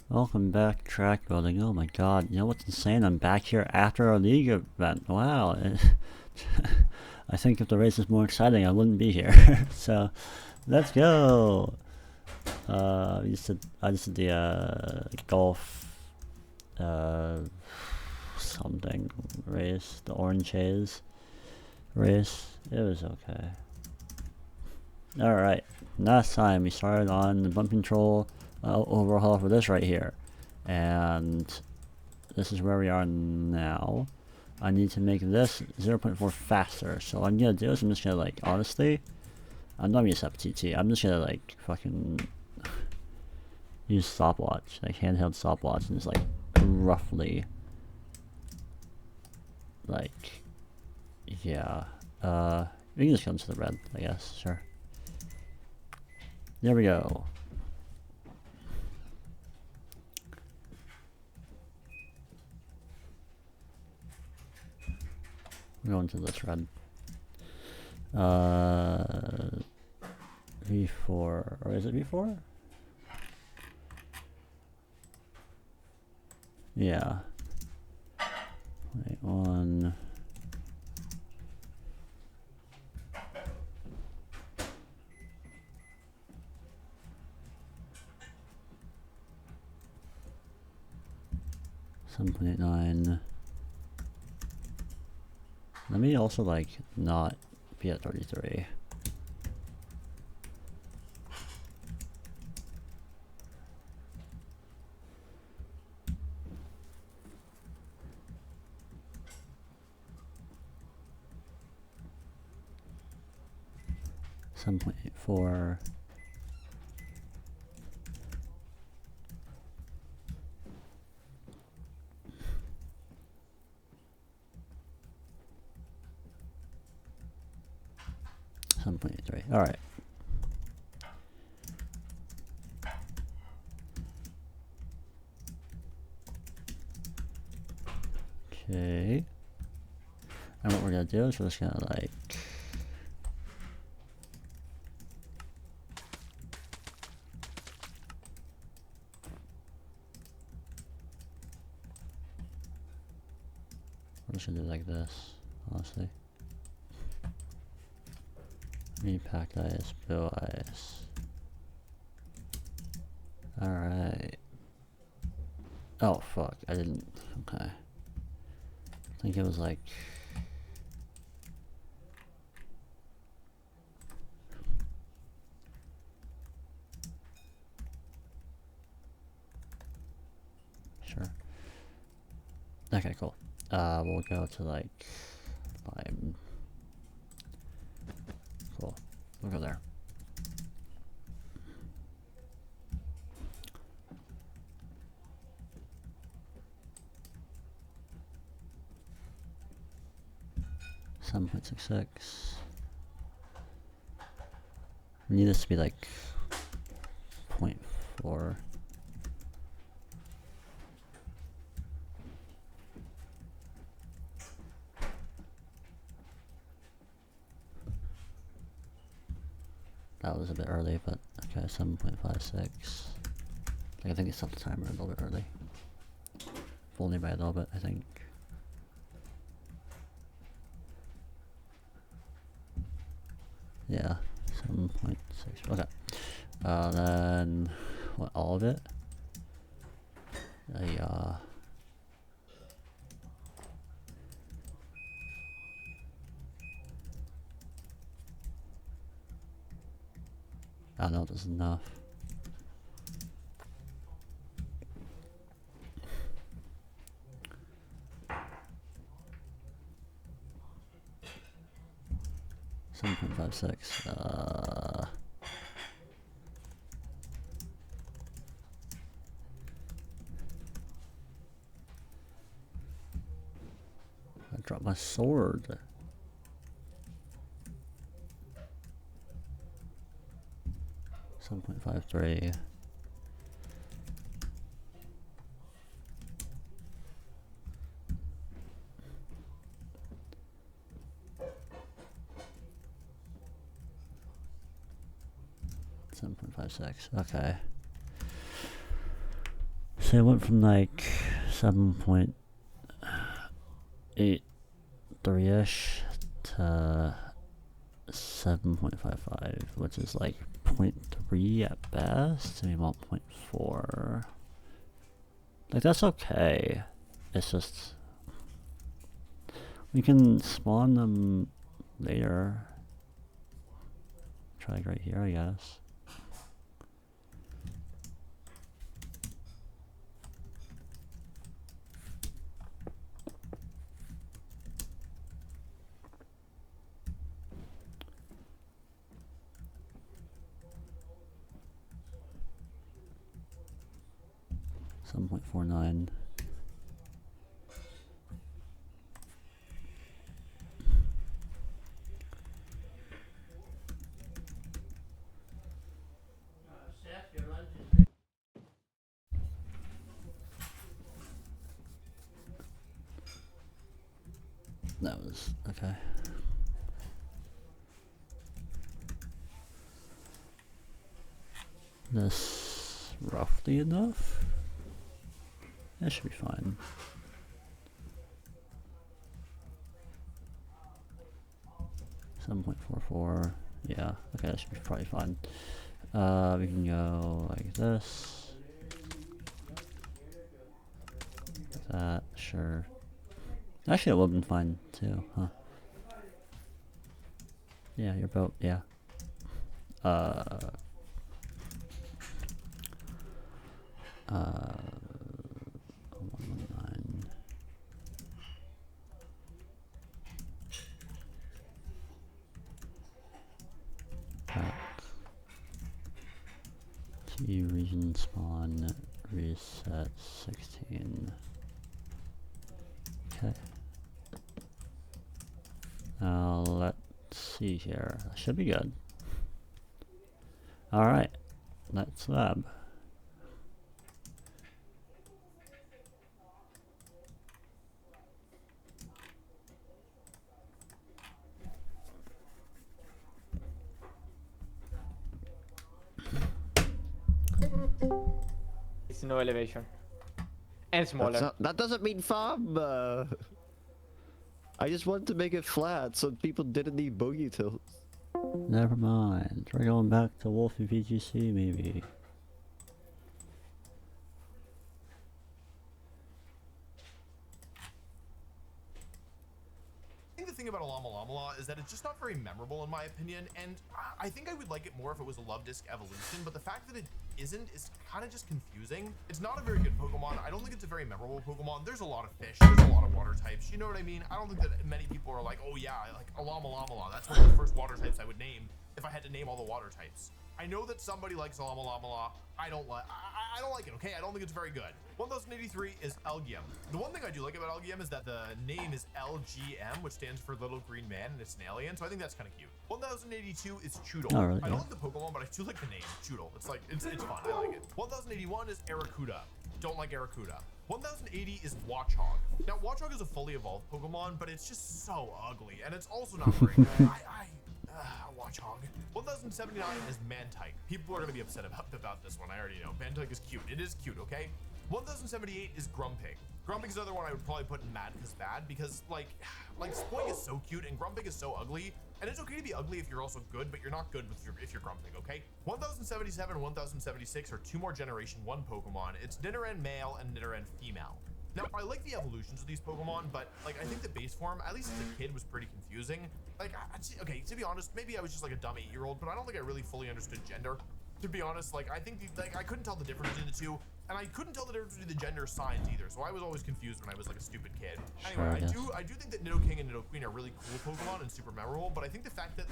Welcome back, track building. Oh my god, you know what's insane? I'm back here after our league event. Wow. I think if the race is more exciting, I wouldn't be here. So, let's go! I just did the golf something race, the orange haze race. It was okay. Alright, last time we started on the bump control overhaul for this right here, and this is where we are now. I need to make this 0.4 faster, so what I'm gonna do is I'm just gonna like, honestly, I'm not gonna use FTT, I'm just gonna like fucking use stopwatch, like handheld stopwatch, and just like roughly like, yeah, we can just come to the red, I guess, sure. There we go. We're going to this red. V4, or is it V4? Yeah. Wait, one. $7.89. Let me also like not be at 33. $7.84. $7.83. All right. Okay. And what we're gonna do is we're just gonna like we're just gonna do like this, honestly. Packed ice, bill ice. Alright. Oh fuck, I didn't, okay. I think it was like sure. Okay, cool. We'll go to like lime. Cool. We'll go there. $7.66. We need this to be like 0.4. That was a bit early, but okay, 7.56. I think it's set the timer a little bit early. Only by a little bit, I think. Yeah, 7.6. Okay. Then what? All of it? I don't know if this is enough. $7.56. I dropped my sword. $7.53. $7.56. Okay. So it went from like 7.83-ish to 7.55, which is like 0.3 at best, maybe about 0.4. Like, that's okay. It's just, we can spawn them later. Try like right here, I guess. .49. That was okay. This roughly enough. That should be fine. .44. Yeah. Okay, that should be probably fine. We can go like this. Like that. Sure. Actually, it would have been fine too, huh? Yeah, your boat. Yeah. 119. T region spawn reset 16. Okay. Now let's see here. That should be good. Alright. Let's lab. It's no elevation. And smaller. That doesn't mean farm. I just wanted to make it flat so people didn't need boogie tilts. Never mind. We're going back to Wolfie VGC maybe. Thing about Alama is that it's just not very memorable in my opinion, and I think I would like it more if it was a Love Disc evolution, but the fact that it isn't is kind of just confusing. It's not a very good Pokemon. I don't think it's a very memorable Pokemon. There's a lot of fish, there's a lot of water types, you know what I mean? I don't think that many people are like, oh yeah, like Alama, that's one of the first water types I would name if I had to name all the water types. I know that somebody likes Alama. I don't like it, okay? I don't think it's very good. 1083 is Elgium. The one thing I do like about Elgium is that the name is LGM, which stands for Little Green Man, and it's an alien, so I think that's kind of cute. 1082 is Choodle. Oh, really? I don't like the Pokemon, but I do like the name, Choodle. It's like, it's fun, I like it. 1081 is Aracuda. Don't like Aracuda. 1080 is Watchog. Now, Watchog is a fully evolved Pokemon, but it's just so ugly, and it's also not very good. Watchog. 1079 is Mantike. People are going to be upset about this one. I already know. Mantike is cute. It is cute, okay? 1078 is Grumpig. Grumpig is another one I would probably put in mad because bad, because like Spoink is so cute and Grumpig is so ugly, and it's okay to be ugly if you're also good, but you're not good if you're Grumpig, okay? 1077 and 1076 are two more Generation 1 Pokemon. It's Nidoran male and Nidoran female. Now, I like the evolutions of these Pokemon, but like I think the base form, at least as a kid, was pretty confusing. Like, okay, to be honest, maybe I was just like a dumb 8-year-old, but I don't think I really fully understood gender. To be honest, like I think I couldn't tell the difference between the two, and I couldn't tell the difference between the gender signs either. So I was always confused when I was like a stupid kid. Anyway, I do think that Nidoking and Nidoqueen are really cool Pokemon and super memorable, but I think the fact that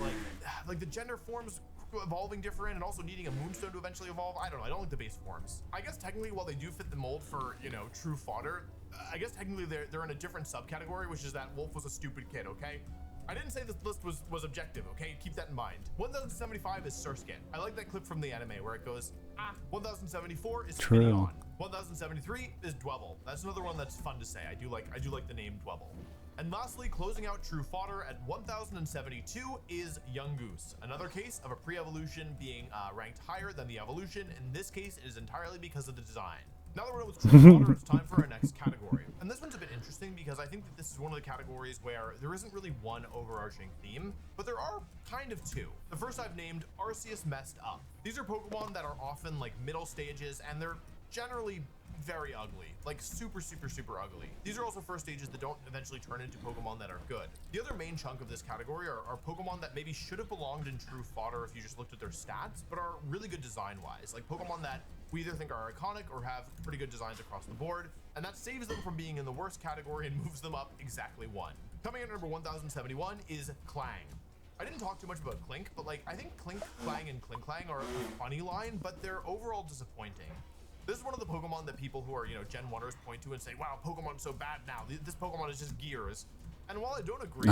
like the gender forms evolving different and also needing a Moonstone to eventually evolve, I don't know. I don't like the base forms. I guess technically, while they do fit the mold for, you know, true fodder, I guess technically they're in a different subcategory, which is that Wolf was a stupid kid, okay? I didn't say this list was objective, okay? Keep that in mind. 1075 is Surskit. I like that clip from the anime where it goes, 1074 is Finneon. 1073 is Dwebble. That's another one that's fun to say. I do like the name Dwebble. And lastly, closing out True Fodder at 1072 is Yungoos. Another case of a pre-evolution being ranked higher than the evolution. In this case, it is entirely because of the design. Now that we know what's true water, it's time for our next category. And this one's a bit interesting because I think that this is one of the categories where there isn't really one overarching theme, but there are kind of two. The first I've named Arceus Messed Up. These are Pokemon that are often like middle stages, and they're generally very ugly, like super ugly. These are also first stages that don't eventually turn into Pokemon that are good. The other main chunk of this category are Pokemon that maybe should have belonged in true fodder if you just looked at their stats, but are really good design wise, like Pokemon that we either think are iconic or have pretty good designs across the board, and that saves them from being in the worst category and moves them up exactly one. Coming in at number 1071 is Clang. I didn't talk too much about Clink, but like I think Clink, Clang, and Klinklang are a funny line, but they're overall disappointing. This is one of the Pokemon that people who are, you know, Gen 1ers point to and say, wow, Pokemon's so bad now. This Pokemon is just gears. And while I don't agree,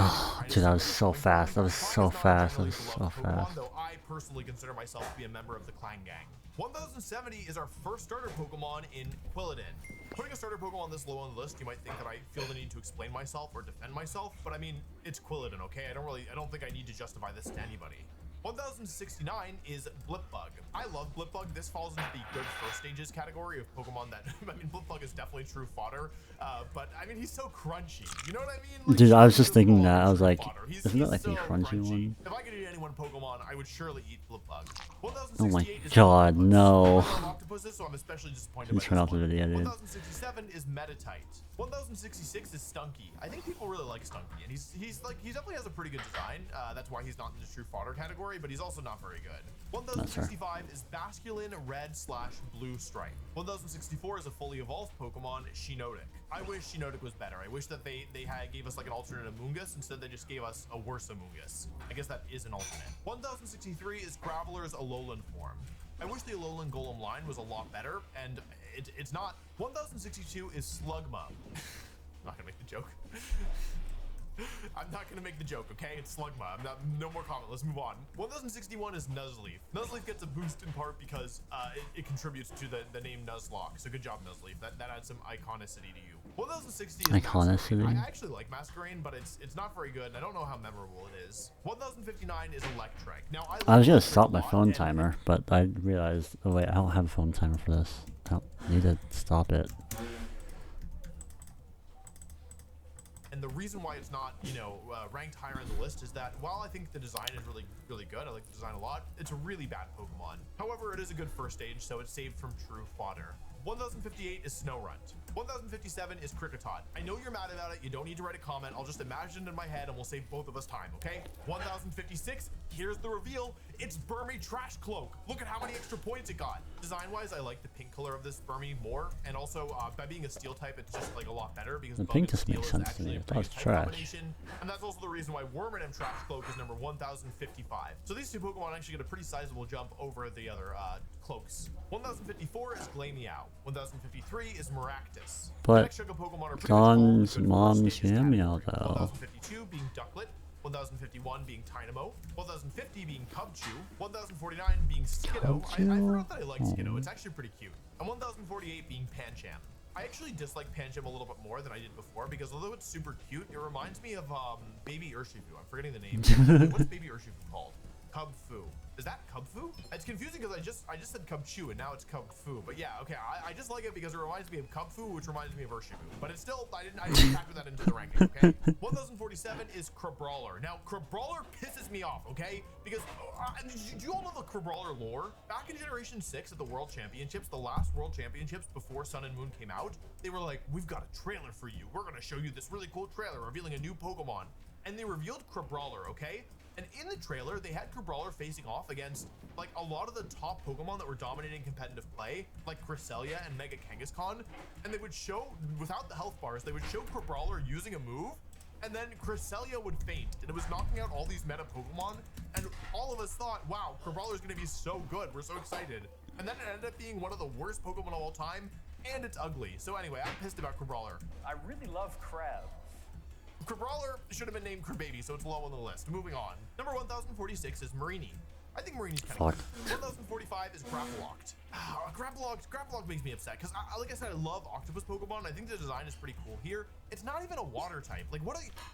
dude, that was so fast. That was so fast. That was so fast. Though I personally consider myself to be a member of the Clang gang. 1070 is our first starter Pokemon in Quilladin. Putting a starter Pokemon this low on the list, you might think that I feel the need to explain myself or defend myself, but I mean, it's Quilladin, okay? I don't think I need to justify this to anybody. 1069 is Blipbug. I love Blipbug. This falls into the good first stages category of Pokemon that, I mean, Blipbug is definitely true fodder, but I mean, he's so crunchy. You know what I mean? Like, dude, I was just thinking that. I was like, he's isn't that like so the crunchy one? If I could eat any one Pokemon, I would surely eat Blipbug. Oh my god, no. Octopuses, so I'm especially disappointed by Turn off the this one. video, dude. 1067 is Meditite. 1066 is Stunky. I think people really like Stunky, and he's definitely has a pretty good design. That's why he's not in the true fodder category, but he's also not very good. 1065 is Basculin Red/Blue Stripe. 1064 is a fully evolved Pokemon, Shiinotic. I wish Shiinotic was better. I wish that they gave us like an alternate Amoonguss. Instead, they just gave us a worse Amoonguss. I guess that is an alternate. 1063 is Graveler's Alolan form. I wish the Alolan Golem line was a lot better, and it's not. 1062 is Slugma. I'm not gonna make the joke. I'm not gonna make the joke, okay? It's Slugma. No more comment. Let's move on. 1061 is Nuzleaf. Nuzleaf gets a boost in part because it contributes to the name Nuzlocke. So good job, Nuzleaf. That adds some iconicity to you. 1060 is iconicity. I actually like Masquerain, but it's not very good, and I don't know how memorable it is. 1059 is Electric. Now I was gonna stop my phone timer, but I realized, oh wait, I don't have a phone timer for this. I need to stop it. And the reason why it's not, you know, ranked higher in the list is that while I think the design is really good, I like the design a lot, it's a really bad Pokemon. However, it is a good first stage, so it's saved from true fodder. 1058 is Snorunt. 1057 is Kricketot. I know you're mad about it. You don't need to write a comment. I'll just imagine it in my head and we'll save both of us time, okay? 1056, here's the reveal. It's Burmy Trash Cloak. Look at how many extra points it got. Design-wise, I like the pink color of this Burmy more. And also, by being a steel type, it's just like a lot better because the pink just makes sense to me. That was trash. And that's also the reason why Wormadam Trash Cloak is number 1055. So these two Pokemon actually get a pretty sizable jump over the other cloaks. 1054 is Glameow. 1053 is Maractus. But John's mom's Meow though. 1052 being Ducklet. 1051 being Tynamo, 1050 being Cubchoo, 1049 being Skiddo. I forgot that I liked Skiddo. It's actually pretty cute. And 1048 being Pancham. I actually dislike Pancham a little bit more than I did before because although it's super cute, it reminds me of Baby Urshifu. I'm forgetting the name. What's Baby Urshifu called? Cubfu. Is that Cubfu? It's confusing because I just said Cubchoo and now it's Cubfu. But yeah, okay, I just like it because it reminds me of Cubfu, which reminds me of Urshifu. But it's still, I didn't factor that into the ranking, okay? 1047 is Crabrawler. Now, Crabrawler pisses me off, okay? Because, do you all know the Crabrawler lore? Back in Generation 6 at the World Championships, the last World Championships before Sun and Moon came out, they were like, we've got a trailer for you. We're gonna show you this really cool trailer revealing a new Pokemon. And they revealed Crabrawler, okay? And in the trailer, they had Crabrawler facing off against, like, a lot of the top Pokemon that were dominating competitive play, like Cresselia and Mega Kangaskhan. And they would show, without the health bars, they would show Crabrawler using a move, and then Cresselia would faint, and it was knocking out all these meta Pokemon. And all of us thought, wow, Crabrawler's gonna be so good. We're so excited. And then it ended up being one of the worst Pokemon of all time, and it's ugly. So anyway, I'm pissed about Crabrawler. I really love crab. Crabrawler should have been named Crababy, so it's low on the list. Moving on. Number 1046 is Marini. I think Marini's kind of cute. 1045 is Grapploct. Grapploct makes me upset because, like I said, I love octopus Pokemon. I think the design is pretty cool here. It's not even a water type. Like,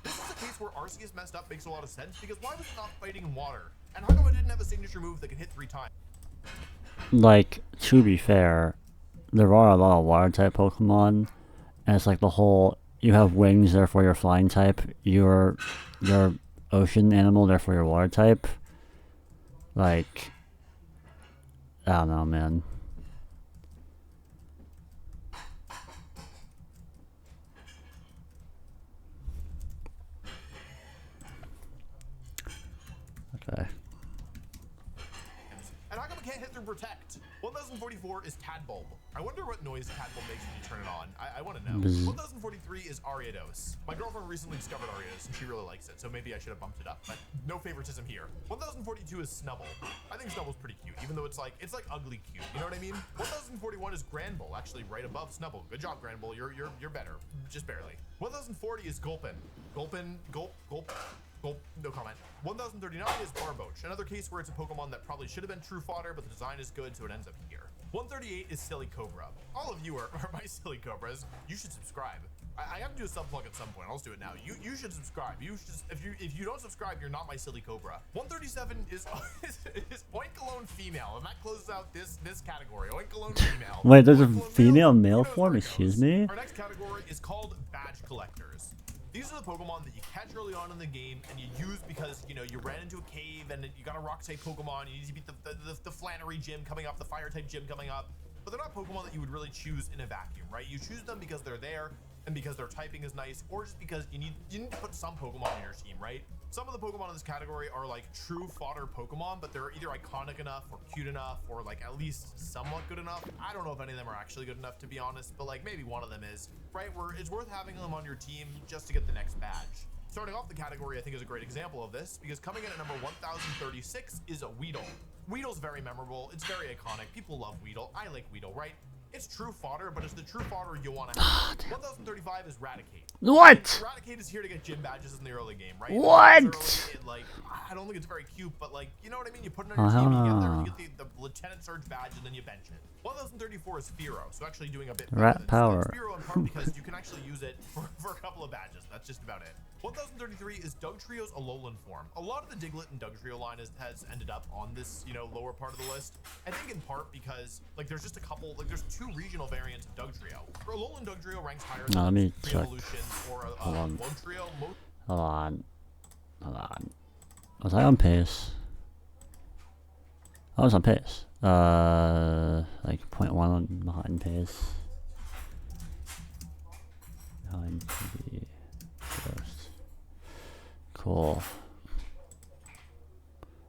this is a case where Arceus messed up makes a lot of sense because why was it not fighting in water? And how come it didn't have a signature move that could hit 3 times? Like, to be fair, there are a lot of water type Pokemon, and it's like the whole you have wings, therefore you're flying type. You're ocean animal, therefore you're water type. Like, I don't know, man. Okay. And how come it can't hit through Protect? 1044 is Tadbulb. I wonder what noise Tadbulb makes when you turn it on. I want to know. Bzz. 1043 is Ariados. My girlfriend recently discovered Ariados and she really likes it, so maybe I should have bumped it up, but no favoritism here. 1042 is Snubble. I think Snubble's pretty cute, even though it's like ugly cute. You know what I mean? 1041 is Granbull, actually right above Snubble. Good job, Granbull. You're better, just barely. 1040 is Gulpin. Gulp. No comment. 1039 is Barboach, another case where it's a Pokemon that probably should have been true fodder, but the design is good, so it ends up here. 138 is Silly Cobra. All of you are my Silly Cobras. You should subscribe. I have to do a sub plug at some point. I'll just do it now. You should subscribe. You should, if you don't subscribe, you're not my Silly Cobra. 137 is Oinkologne female, and that closes out this category. Oinkologne female. Wait, there's a Oinkologne female who male knows form? where it Excuse goes? me? Our next category is called Badge Collectors. These are the Pokemon that you catch early on in the game and you use because, you know, you ran into a cave and you got a rock type Pokemon, you need to beat the Flannery gym coming up, the fire type gym coming up, but they're not Pokemon that you would really choose in a vacuum, right? You choose them because they're there and because their typing is nice, or just because you need to put some Pokemon in your team, right? Some of the Pokemon in this category are like true fodder Pokemon, but they're either iconic enough or cute enough or like at least somewhat good enough. I don't know if any of them are actually good enough, to be honest, but like maybe one of them is, right? Where it's worth having them on your team just to get the next badge. Starting off the category, I think, is a great example of this, because coming in at number 1036 is a Weedle. Weedle's very memorable. It's very iconic. People love Weedle. I like Weedle, right? It's true fodder, but it's the true fodder you want to have. 1035 is Raticate. What? Raticate is here to get gym badges in the early game, right? What? Like, I don't think it's very cute, but like, you know what I mean? You put it on your team, you get there, and you get the Lieutenant Surge badge, and then you bench it. 1034 is Fearow, so actually doing a bit better Rat than power. Fearow in part because you can actually use it for a couple of badges. That's just about it. 1033 is Dugtrio's Alolan form. A lot of the Diglett and Dugtrio line has ended up on this, you know, lower part of the list. I think in part because like there's just a couple, like there's two regional variants of Dugtrio. For Alolan Dugtrio ranks higher than Let me check. Evolution or Hold on. Lotrio. Hold on. Was I on pace? I was on pace. Like 0.1 behind pace. Behind the first. Cool.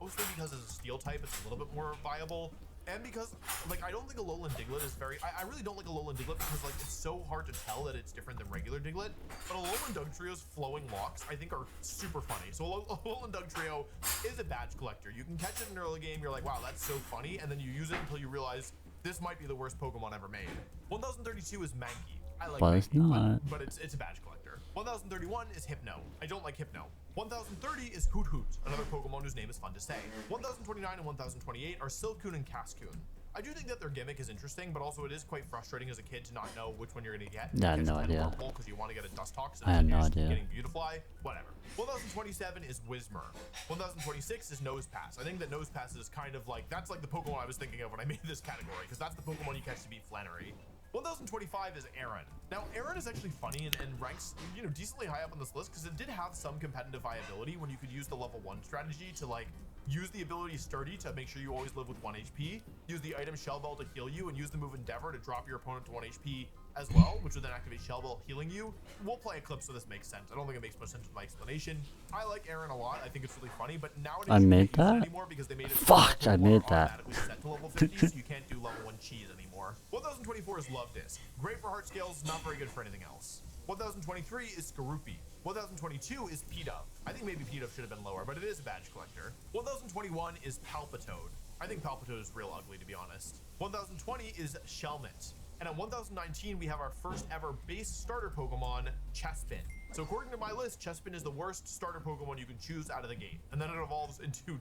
Mostly because as a steel type, it's a little bit more viable. And because, like, I don't think Alolan Diglett is very... I really don't like Alolan Diglett because, like, it's so hard to tell that it's different than regular Diglett. But Alolan Dugtrio's flowing locks, I think, are super funny. So Alolan Dugtrio is a badge collector. You can catch it in an early game, you're like, wow, that's so funny. And then you use it until you realize this might be the worst Pokemon ever made. 1032 is Mankey. I like But it's Mankey, not. but it's a badge collector. 1031 is Hypno. I don't like Hypno. 1030 is Hoot Hoot, another Pokemon whose name is fun to say. 1029 and 1028 are Silcoon and Cascoon. I do think that their gimmick is interesting, but also it is quite frustrating as a kid to not know which one you're going to get. I had no idea. Because you want to get a Dustox, I had no idea. Getting Beautifly, whatever. 1027 is Whismur. 1026 is Nosepass. I think that Nosepass is kind of like, that's like the Pokemon I was thinking of when I made this category, because that's the Pokemon you catch to beat Flannery. 1025 is Aaron. Now, Aaron is actually funny and ranks, you know, decently high up on this list because it did have some competitive viability when you could use the level 1 strategy to, like, use the ability Sturdy to make sure you always live with 1 HP, use the item Shell Bell to heal you, and use the move Endeavor to drop your opponent to 1 HP as well, which would then activate Shell Bell healing you. We'll play a clip so this makes sense. I don't think it makes much sense with my explanation. I like Aaron a lot. I think it's really funny, but nowadays I made you can't use it that? anymore because they made it Fuck, so I Pokemon made are that. automatically set to level 50, so you can't do level 1 cheese anymore. 1024 is Love Disc. Great for heart scales, not very good for anything else. 1023 is Skorupi. 1022 is P-Dove. I think maybe P-Dove should have been lower, but it is a badge collector. 1021 is Palpitoad. I think Palpitoad is real ugly, to be honest. 1020 is Shelmet. And at 1019, we have our first ever base starter Pokemon, Chespin. So according to my list, Chespin is the worst starter Pokemon you can choose out of the gate. And then it evolves into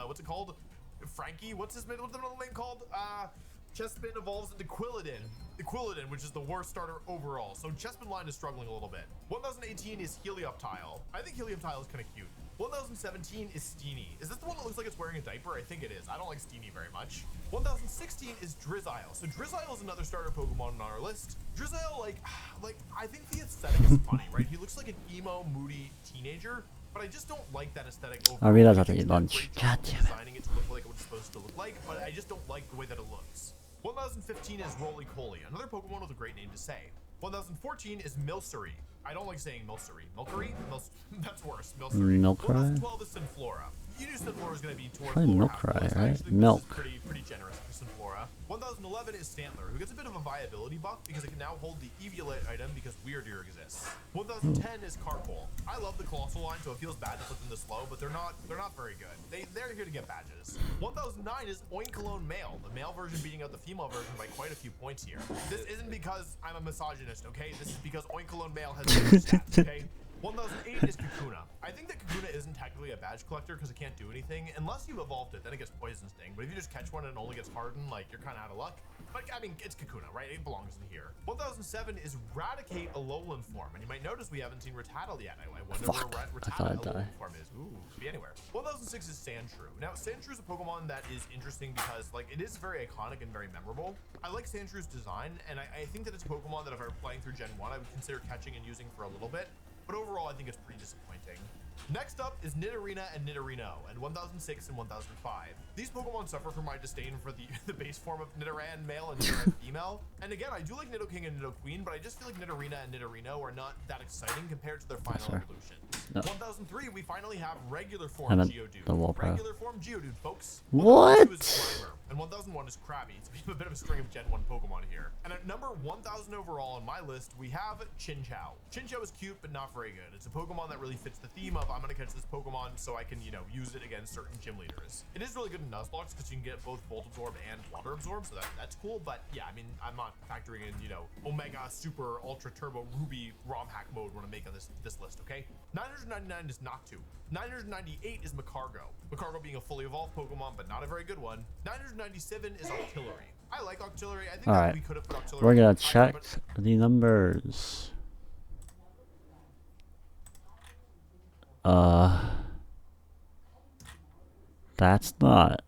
what's it called? Frankie? What's the middle name called? Chespin evolves into Quilladin. Equilidin, which is the worst starter overall. So Chespin line is struggling a little bit. 1018 is Helioptile. I think Helioptile is kind of cute. 1017 is Steenie. Is this the one that looks like it's wearing a diaper? I think it is. I don't like Steenie very much. 1016 is Drizzile. So Drizzile is another starter Pokemon on our list. Drizzile, like I think the aesthetic is funny, right? He looks like an emo, moody teenager, but I just don't like that aesthetic overall. I realize I have to eat lunch. God damn it. Designing it to look like what it's supposed to look like, but I just don't like the way that it looks. 1015 is Roly-Poly, another Pokemon with a great name to say. 1014 is Milcery. I don't like saying Milcery. Milcery? That's worse. Milcery. Milcery? 1012 is Synflora. You knew Synflora was going to be towards Probably lower Milcery, half. right? This Milk. is pretty generous for Synflora. 1011 is Stantler, who gets a bit of a viability buff because it can now hold the Eviolite item because Weirdeer exists. 1010 is Carkol. I love the Colossal line, so it feels bad to put them this low, but they're not very good. They're here to get badges. 1009 is Oinkologne Male, the male version beating out the female version by quite a few points here. This isn't because I'm a misogynist, okay? This is because Oinkologne Male has better stats, okay? 1008 is Kakuna. I think that Kakuna isn't technically a badge collector because it can't do anything unless you've evolved it. Then it gets Poison Sting. But if you just catch one and it only gets Hardened, like you're kind of out of luck. But I mean, it's Kakuna, right? It belongs in here. 1007 is Raticate Alolan form, and you might notice we haven't seen Rattata yet. I wonder where Rattata Alolan form is. Ooh, could be anywhere. 1006 is Sandshrew. Now, Sandshrew is a Pokemon that is interesting because like it is very iconic and very memorable. I like Sandshrew's design, and I think that it's a Pokemon that if I were playing through Gen 1, I would consider catching and using for a little bit. But overall, I think it's pretty disappointing. Next up is Nidorina and Nidorino, and 1006 and 1005. These Pokemon suffer from my disdain for the base form of Nidoran male and Nidoran female. And again, I do like Nidoking and Nidoqueen, but I just feel like Nidorina and Nidorino are not that exciting compared to their final evolution. No. 1003, we finally have regular form Geodude. Regular form Geodude, folks. What? And 1001 is Krabby. So we have a bit of a string of Gen 1 Pokemon here. And at number 1000 overall on my list, we have Chinchou. Chinchou is cute, but not very good. It's a Pokemon that really fits the theme of I'm going to catch this Pokemon so I can, use it against certain gym leaders. It is really good in Nuzlocke because you can get both Volt Absorb and Water Absorb, so that's cool. But yeah, I mean, I'm not factoring in, Omega, Super, Ultra, Turbo, Ruby, ROM hack mode when I'm making this list, okay? 999 is Noctu. 998 is Macargo. Macargo being a fully evolved Pokemon, but not a very good one. 997 is Octillery. I like Octillery. I think that we could have put Octillery. We're gonna check the numbers. That's not.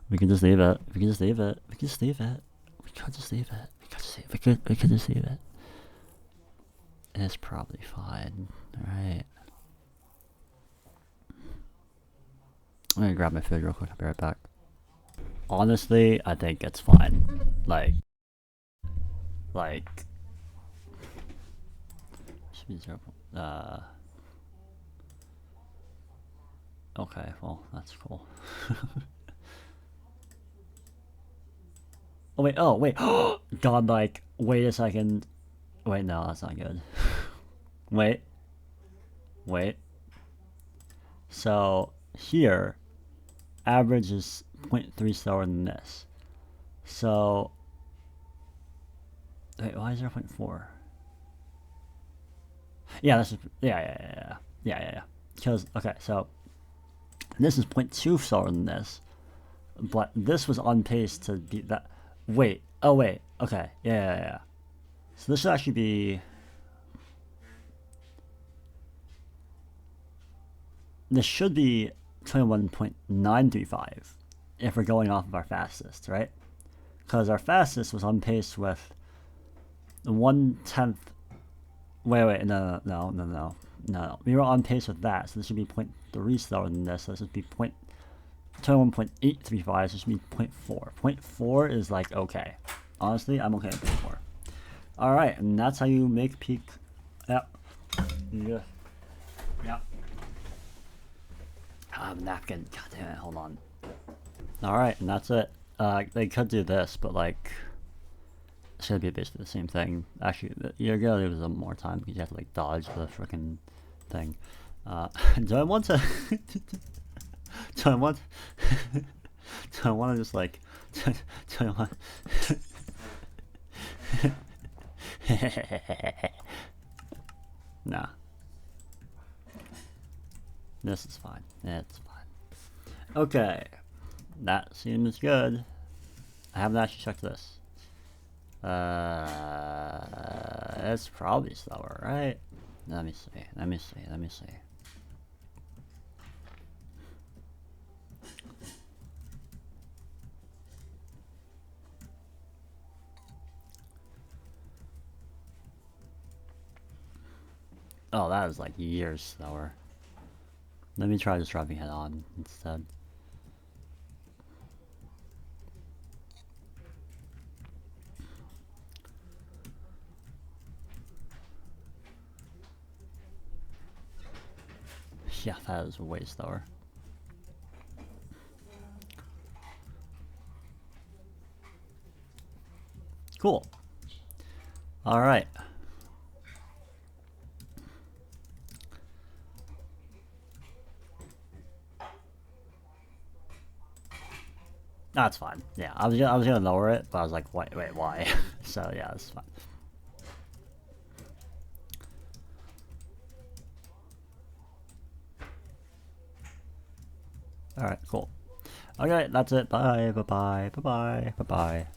We can just leave it. We can just leave it. We can just leave it. We could just leave it. We could just leave it. It's probably fine. Alright. I'm gonna grab my food real quick. I'll be right back. Honestly, I think it's fine. Like. Should be 0. Okay, well, that's cool. Oh wait. God, like, wait a second. Wait, no, that's not good. Wait. So, here, average is 0.3 slower than this. So, wait, why is 0.4? Yeah, this is, yeah. Because, okay, so, this is 0.2 slower than this. But this was on pace to beat that. Wait, okay, yeah. So this should actually be... This should be 21.935 if we're going off of our fastest, right? Because our fastest was on pace with 1/10. Wait, no. We were on pace with that, so this should be 0.3 slower than this, so this would be 21.835, so this should be 0.4. 0.4 is like, okay. Honestly, I'm okay with 0.4. Alright, and that's how you make peak. Yep. Napkin. God damn it, hold on. Alright, and that's it. They could do this, but like, it should be basically the same thing. Actually, you're gonna lose a little more time because you have to like dodge the freaking thing. Do I want to? do I want to just like? Do I want? Nah. This is fine. It's fine. Okay. That seems good. I haven't actually checked this. It's probably slower, right? Let me see. Let me see. Let me see. Oh, that is like years slower. Let me try just dropping it on instead. Yeah, that is way slower. Cool. All right. That's fine. Yeah, I was gonna lower it, but I was like, wait, why? So yeah, that's fine. All right, cool. Okay, that's it. Bye, bye, bye, bye, bye, bye, bye.